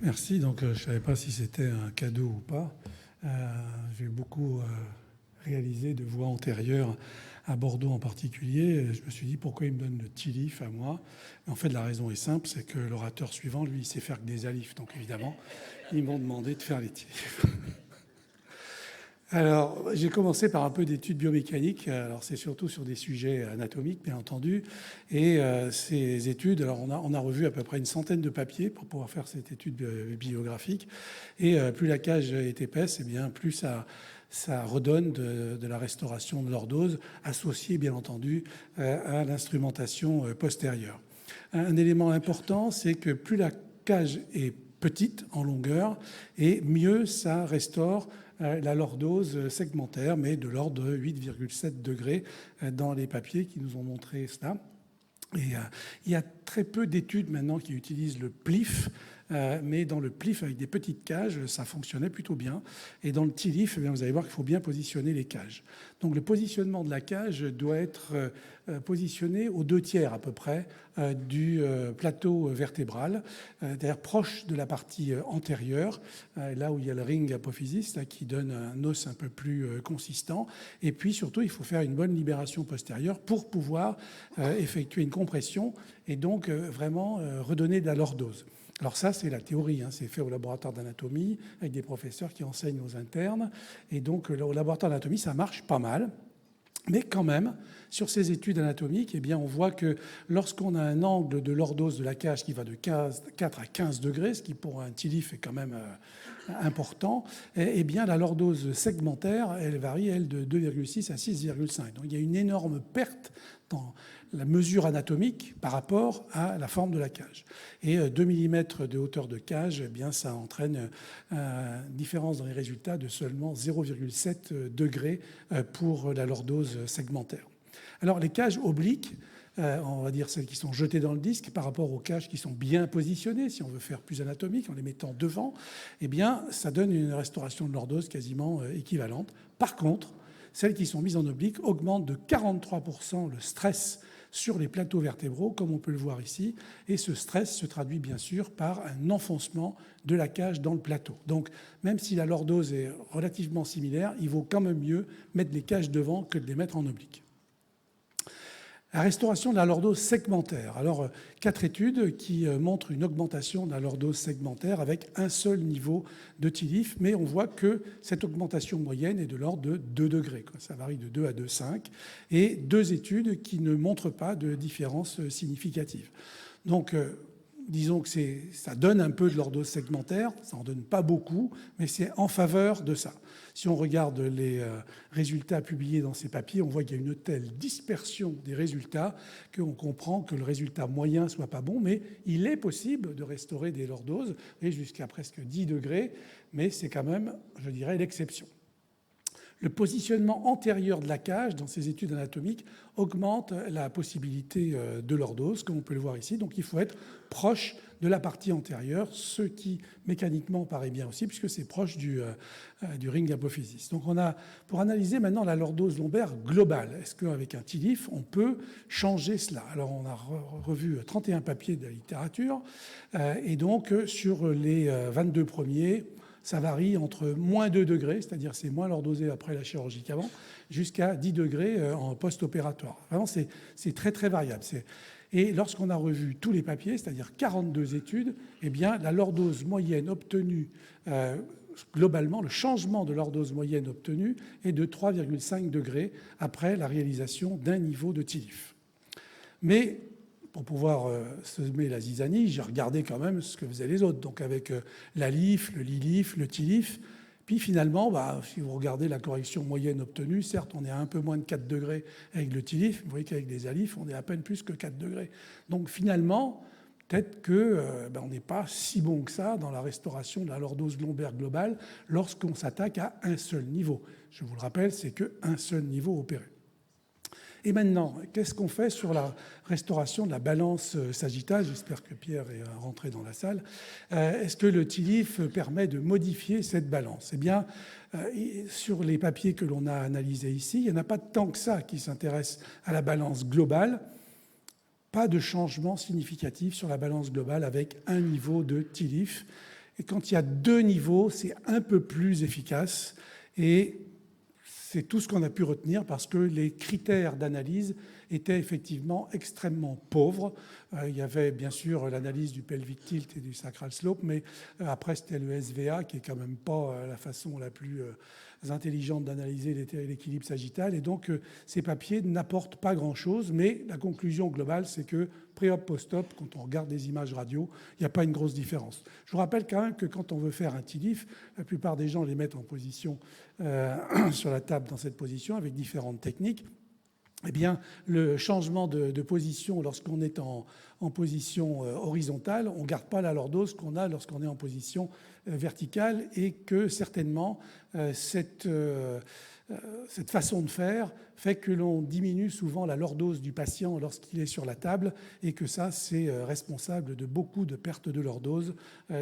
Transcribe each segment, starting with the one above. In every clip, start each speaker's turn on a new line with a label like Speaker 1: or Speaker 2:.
Speaker 1: Merci. Donc, je ne savais pas si c'était un cadeau ou pas. J'ai beaucoup réalisé de voix antérieures à Bordeaux en particulier. Je me suis dit pourquoi il me donne le tilif à moi. Mais en fait, la raison est simple, c'est que l'orateur suivant, lui, il sait faire que des alifs. Donc, évidemment, ils m'ont demandé de faire les tilifs. Alors, j'ai commencé par un peu d'études biomécaniques. Alors, c'est surtout sur des sujets anatomiques, bien entendu. Et ces études, alors on a revu à peu près une centaine de papiers pour pouvoir faire cette étude bibliographique. Et plus la cage est épaisse, eh bien, plus ça redonne de la restauration de lordose, associée, bien entendu, à l'instrumentation postérieure. Un élément important, c'est que plus la cage est petite en longueur, et mieux ça restaure la lordose segmentaire, mais de l'ordre de 8,7 degrés dans les papiers qui nous ont montré cela. Et il y a très peu d'études maintenant qui utilisent le PLIF, mais dans le PLIF avec des petites cages, ça fonctionnait plutôt bien. Et dans le TILIF, eh bien, vous allez voir qu'il faut bien positionner les cages. Donc le positionnement de la cage doit être positionné aux 2/3 à peu près du plateau vertébral, c'est-à-dire proche de la partie antérieure, là où il y a le ring apophysis, là, qui donne un os un peu plus consistant. Et puis surtout, il faut faire une bonne libération postérieure pour pouvoir effectuer une compression et donc vraiment redonner de la lordose. Alors ça, c'est la théorie, hein. C'est fait au laboratoire d'anatomie avec des professeurs qui enseignent aux internes. Et donc au laboratoire d'anatomie, ça marche pas mal. Mais quand même, sur ces études anatomiques, eh bien, on voit que lorsqu'on a un angle de lordose de la cage qui va de 4 à 15 degrés, ce qui pour un tilif est quand même important, eh bien, la lordose segmentaire, elle varie, elle, de 2,6 à 6,5. Donc il y a une énorme perte dans la mesure anatomique par rapport à la forme de la cage. Et 2 mm de hauteur de cage, eh bien, ça entraîne une différence dans les résultats de seulement 0,7 degrés pour la lordose segmentaire. Alors les cages obliques, on va dire celles qui sont jetées dans le disque par rapport aux cages qui sont bien positionnées, si on veut faire plus anatomique, en les mettant devant, eh bien, ça donne une restauration de lordose quasiment équivalente. Par contre, celles qui sont mises en oblique augmentent de 43% le stress sur les plateaux vertébraux, comme on peut le voir ici. Et ce stress se traduit bien sûr par un enfoncement de la cage dans le plateau. Donc, même si la lordose est relativement similaire, il vaut quand même mieux mettre les cages devant que de les mettre en oblique. La restauration de la lordose segmentaire. Alors, 4 études qui montrent une augmentation de la lordose segmentaire avec un seul niveau de tilif, mais on voit que cette augmentation moyenne est de l'ordre de 2 degrés. Ça varie de 2 à 2,5. Et 2 études qui ne montrent pas de différence significative. Donc, disons que ça donne un peu de lordose segmentaire, ça n'en donne pas beaucoup, mais c'est en faveur de ça. Si on regarde les résultats publiés dans ces papiers, on voit qu'il y a une telle dispersion des résultats qu'on comprend que le résultat moyen ne soit pas bon, mais il est possible de restaurer des lordoses jusqu'à presque 10 degrés, mais c'est quand même, je dirais, l'exception. Le positionnement antérieur de la cage dans ces études anatomiques augmente la possibilité de lordose, comme on peut le voir ici. Donc il faut être proche de la partie antérieure, ce qui mécaniquement paraît bien aussi, puisque c'est proche du ring apophysis. Donc on a, pour analyser maintenant la lordose lombaire globale, est-ce qu'avec un tilif, on peut changer cela? Alors on a revu 31 papiers de la littérature, et donc sur les 22 premiers, ça varie entre moins 2 degrés, c'est-à-dire c'est moins lordosé après la chirurgie qu'avant, jusqu'à 10 degrés en post-opératoire. Vraiment, c'est très, très variable. Et lorsqu'on a revu tous les papiers, c'est-à-dire 42 études, eh bien, la lordose moyenne obtenue, globalement, le changement de lordose moyenne obtenue est de 3,5 degrés après la réalisation d'un niveau de tilif. Mais pour pouvoir semer la zizanie, j'ai regardé quand même ce que faisaient les autres. Donc avec l'alif, le lilif, le tilif. Puis finalement, si vous regardez la correction moyenne obtenue, certes, on est à un peu moins de 4 degrés avec le tilif. Vous voyez qu'avec les alifs, on est à peine plus que 4 degrés. Donc finalement, peut-être qu'on n'est pas si bon que ça dans la restauration de la lordose lombaire globale lorsqu'on s'attaque à un seul niveau. Je vous le rappelle, c'est qu'un seul niveau opéré. Et maintenant, qu'est-ce qu'on fait sur la restauration de la balance sagittale? J'espère que Pierre est rentré dans la salle. Est-ce que le tilif permet de modifier cette balance? Eh bien, sur les papiers que l'on a analysés ici, il n'y en a pas tant que ça qui s'intéressent à la balance globale. Pas de changement significatif sur la balance globale avec un niveau de tilif. Et quand il y a 2 niveaux, c'est un peu plus efficace. Et c'est tout ce qu'on a pu retenir parce que les critères d'analyse étaient effectivement extrêmement pauvres. Il y avait bien sûr l'analyse du pelvic tilt et du sacral slope, mais après c'était le SVA qui est quand même pas la façon la plus intelligente d'analyser l'équilibre sagittal. Et donc ces papiers n'apportent pas grand-chose, mais la conclusion globale, c'est que pré-op, post-op, quand on regarde des images radio, il n'y a pas une grosse différence. Je vous rappelle quand même que quand on veut faire un TILIF, la plupart des gens les mettent en position sur la table dans cette position avec différentes techniques. Eh bien, le changement de position lorsqu'on est en position horizontale, on ne garde pas la lordose qu'on a lorsqu'on est en position verticale et que certainement cette façon de faire fait que l'on diminue souvent la lordose du patient lorsqu'il est sur la table et que ça, c'est responsable de beaucoup de pertes de lordose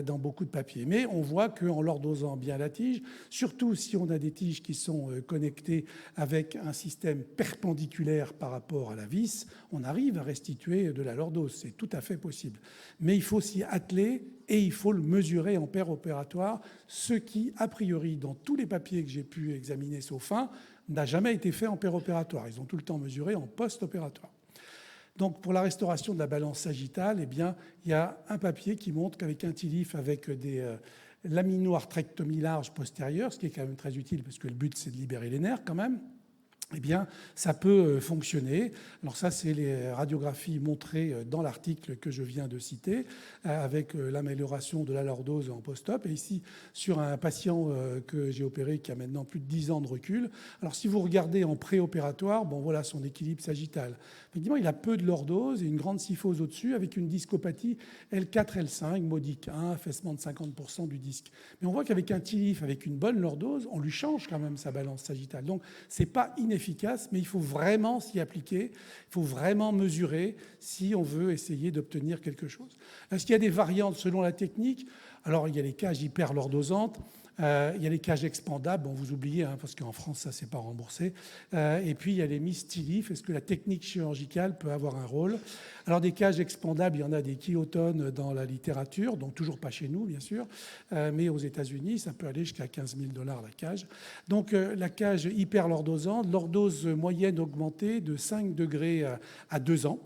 Speaker 1: dans beaucoup de papiers. Mais on voit qu'en lordosant bien la tige, surtout si on a des tiges qui sont connectées avec un système perpendiculaire par rapport à la vis, on arrive à restituer de la lordose. C'est tout à fait possible. Mais il faut s'y atteler et il faut le mesurer en paire opératoire, ce qui, a priori, dans tous les papiers que j'ai pu examiner sauf un, n'a jamais été fait en paire opératoire. Ils ont tout le temps mesuré en post-opératoire. Donc pour la restauration de la balance sagittale, eh bien, il y a un papier qui montre qu'avec un TILIF avec des laminoarthrectomies larges postérieures, ce qui est quand même très utile parce que le but c'est de libérer les nerfs quand même, eh bien, ça peut fonctionner. Alors ça, c'est les radiographies montrées dans l'article que je viens de citer, avec l'amélioration de la lordose en post-op. Et ici, sur un patient que j'ai opéré qui a maintenant plus de 10 ans de recul. Alors si vous regardez en préopératoire, bon voilà son équilibre sagittal. Effectivement, il a peu de lordose et une grande syphose au-dessus avec une discopathie L4-L5, modique, un affaissement de 50% du disque. Mais on voit qu'avec un TILIF, avec une bonne lordose, on lui change quand même sa balance sagittale. Donc, c'est pas inefficace, mais il faut vraiment s'y appliquer, il faut vraiment mesurer si on veut essayer d'obtenir quelque chose. Est-ce qu'il y a des variantes selon la technique? Alors, il y a les cages hyperlordosantes. Il y a les cages expandables, bon, vous oubliez, hein, parce qu'en France, ça, c'est pas remboursé. Et puis, il y a les Miss TILIF. Est-ce que la technique chirurgicale peut avoir un rôle? Alors, des cages expandables, il y en a des kilotonnes dans la littérature, donc toujours pas chez nous, bien sûr, mais aux États-Unis, ça peut aller jusqu'à 15 000 $ la cage. Donc, la cage hyperlordosante, lordose moyenne augmentée de 5 degrés à 2 ans.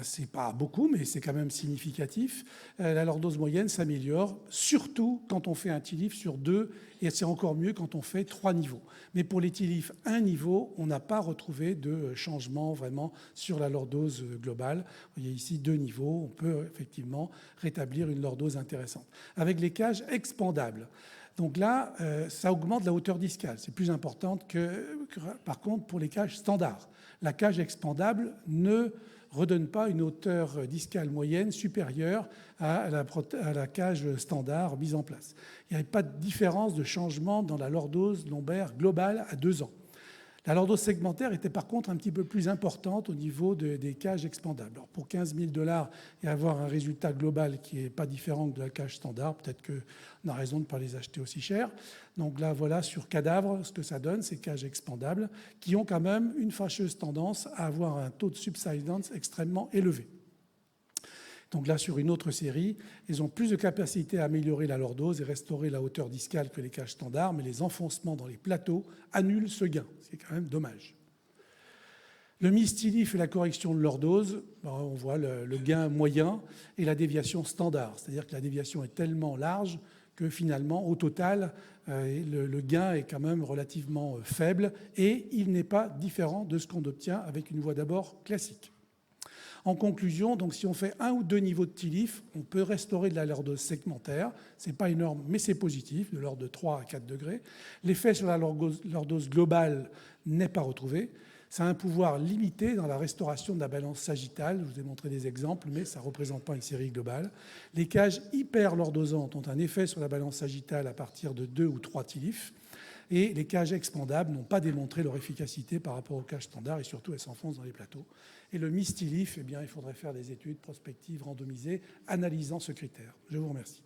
Speaker 1: C'est pas beaucoup, mais c'est quand même significatif. La lordose moyenne s'améliore, surtout quand on fait un TILIF sur 2, et c'est encore mieux quand on fait 3 niveaux. Mais pour les TILIF 1 niveau, on n'a pas retrouvé de changement vraiment sur la lordose globale. Vous voyez ici 2 niveaux, on peut effectivement rétablir une lordose intéressante. Avec les cages expandables, donc là, ça augmente la hauteur discale. C'est plus important que par contre, pour les cages standards. La cage expandable ne redonne pas une hauteur discale moyenne supérieure à la cage standard mise en place. Il n'y avait pas de différence de changement dans la lordose lombaire globale à 2 ans. La lordose segmentaire était par contre un petit peu plus importante au niveau des cages expandables. Alors pour 15 000 $ et avoir un résultat global qui n'est pas différent de la cage standard, peut-être qu'on a raison de ne pas les acheter aussi cher. Donc là, voilà, sur cadavre, ce que ça donne, ces cages expandables qui ont quand même une fâcheuse tendance à avoir un taux de subsidence extrêmement élevé. Donc là, sur une autre série, ils ont plus de capacité à améliorer la lordose et restaurer la hauteur discale que les cages standards, mais les enfoncements dans les plateaux annulent ce gain. C'est quand même dommage. Le Miss TILIF et la correction de lordose, on voit le gain moyen et la déviation standard. C'est-à-dire que la déviation est tellement large que finalement, au total, le gain est quand même relativement faible et il n'est pas différent de ce qu'on obtient avec une voie d'abord classique. En conclusion, donc, si on fait 1 ou 2 niveaux de TILIF, on peut restaurer de la lordose segmentaire. Ce n'est pas énorme, mais c'est positif, de l'ordre de 3 à 4 degrés. L'effet sur la lordose globale n'est pas retrouvé. Ça a un pouvoir limité dans la restauration de la balance sagittale. Je vous ai montré des exemples, mais ça ne représente pas une série globale. Les cages hyperlordosantes ont un effet sur la balance sagittale à partir de 2 ou 3 TILIF. Et les cages expandables n'ont pas démontré leur efficacité par rapport aux cages standards et surtout elles s'enfoncent dans les plateaux. Et le Miss TILIF, eh bien, il faudrait faire des études prospectives randomisées analysant ce critère. Je vous remercie.